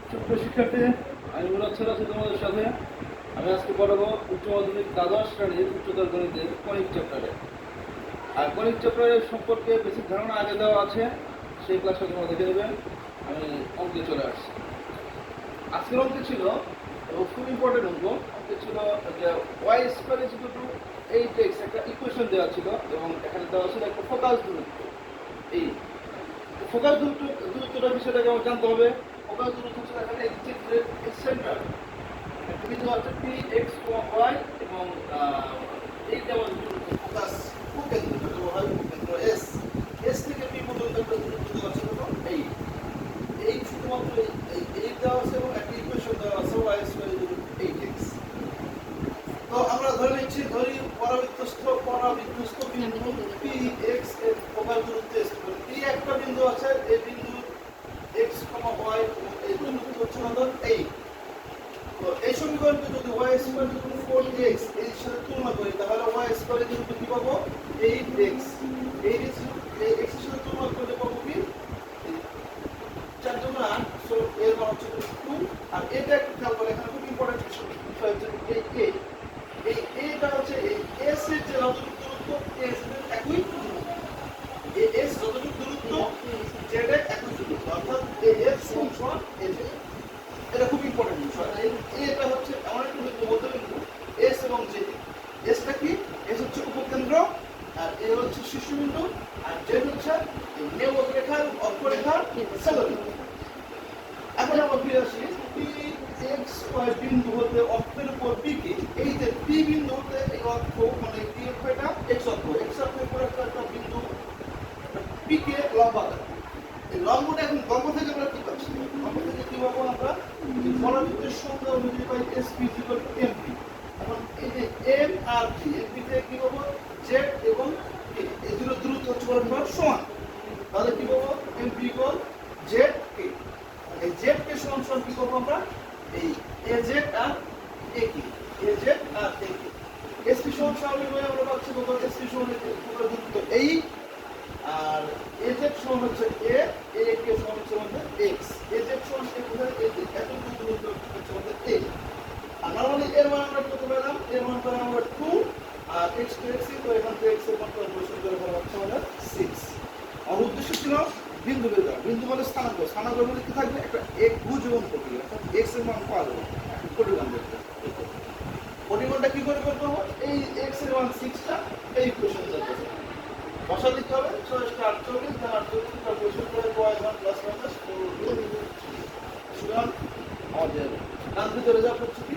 ছোট্ট শিক্ষার্থী, আমি মুরাচ্ছর আছি তোমাদের সাথে। আমি আজকে পড়াবো উচ্চ মাধ্যমিক দ্বাদশ শ্রেণীর উচ্চতর গণিতের কনিক চ্যাপ্টারে। আর কনিক চ্যাপ্টারের সম্পর্কে বেসিক ধারণা আগে দেওয়া আছে, সেই ক্লাসটা তোমরা দেখে নেবেন। আমি অঙ্কে চলে আসছি। আজকের অঙ্কে ছিল খুব ইম্পর্টেন্ট অঙ্কে ছিল যে Y square is equal to 8x, একটা ইকুয়েশন দেওয়া ছিল এবং এখানে দেওয়া ছিল একটা ফোকাস দূরত্ব। এই ফোকাস দূরত্বটা বিষয়টাকে আমার জানতে হবে। ফোকাস দূরত্ব হচ্ছে এখানে এই চিত্রের সেন্টার একটা বিন্দু আছে পি এক্স ওয়াই এবং এই যেমন ফোকাস কেন্দ্র কেন্দ্র এস এস থেকে পি পর্যন্ত একটা দূরত্ব দেওয়া আছে এই এই শুধুমাত্র এই দেওয়া আছে এবং একটা ইকুয়েশন দেওয়া আছে Y square equal to 8x। তো আমরা ধরে নিচ্ছি পরাবিত্যস্ত বিন্দু পি এক্স এর ফোকাস দূরত্ব এস। এই একটা বিন্দু আছে, এই বিন্দু x, y এই দূরত্ব হচ্ছে আমাদের 8। তো এই সমীকরণকে যদি y square equal to 4x এর সাথে তুলনা করি তাহলে y স্কয়ার ইকুয়াল টু কি পাবো 8x। এই x এর সাথে তুলনা করলে পাবো কি 4 গুণ 8, সো এর মান হচ্ছে 2। আর এটা একটু খেয়াল করে, এখানে খুব ইম্পর্টেন্ট বিষয় হচ্ছে এই এটা হচ্ছে এই s এর যে দূরত্ব s এর একই দূরত্ব, এই s যতটুকু দূরত্ব z এর একই দূরত্ব, অর্থাৎ s সমান z। এটা খুব ইম্পর্টেন্ট বিষয়। এটা হচ্ছে এমন একটা মধ্যবিন্দু s এবং z। sটা কি? s হচ্ছে উপকেন্দ্র আর a হচ্ছে শীর্ষবিন্দু আর z হচ্ছে নেব রেখার অক্ষরেখার ছেদবিন্দু। এখন আমরা ফিরে আসি পি এক্স ওয়াই বিন্দু হতে অক্ষের উপর পি কে, এই যে পি বিন্দু হতে এই অক্ষ মানে পি অক্ষটা এক্স অক্ষের উপর একটা বিন্দু পি কে লম্বা দেয়। এই লম্বটা এখন লম্ব থেকে আমরা কি পাচ্ছি? লম্ব থেকে কি পাবো আমরা? যে পরাবৃত্তের সংখ্যা অনুযায়ী পাই SP ইকুয়াল টু MP। এখন এই যে M আর P, MP থেকে কি পাবো? Z এবং K, এই দুটো দূরত্ব হচ্ছে পরস্পর সমান। তাহলে কি পাবো? MP equal ZK। এই ZK সমান কি পাবো আমরা? এই AZ আর AK, AZ আর AK। SP সমান স্বাভাবিকভাবে আমরা পাচ্ছি কত? SP সমান দূরত্ব এই, আর AZ সমান হচ্ছে A, AK সমান হচ্ছে আমাদের X। AZ সমান এই কোথায়? AZ এত দূরত্ব হচ্ছে আমাদের A। আর নরমালি এর মান আমরা কত পেলাম? এর মান পেলাম আমরা 2 আর x to x, তো এখান থেকে x এর মান পরিবর্তন করে ফেলা হচ্ছে আমাদের 6। আমার উদ্দেশ্য ছিল বিন্দু বের করা। বিন্দু বলে স্থানাঙ্ক, স্থানাঙ্ক বলে কি থাকবে? একটা এক ভুজ এবং কোটি, অর্থাৎ x এর মান পাওয়া যাবে কোটিমান দেখতে। কোটিমানটা কি করে করতে হবে? এই x এর মান 6টা এই ইকুয়েশনে যাবে, বসা দিতে হবে 6 * 48, তার 48 তার পরিশোধ করে y মান প্লাস মাইনাস 4 সুতরাং আমাদের ডান দিকে রেজাল্ট হচ্ছে কি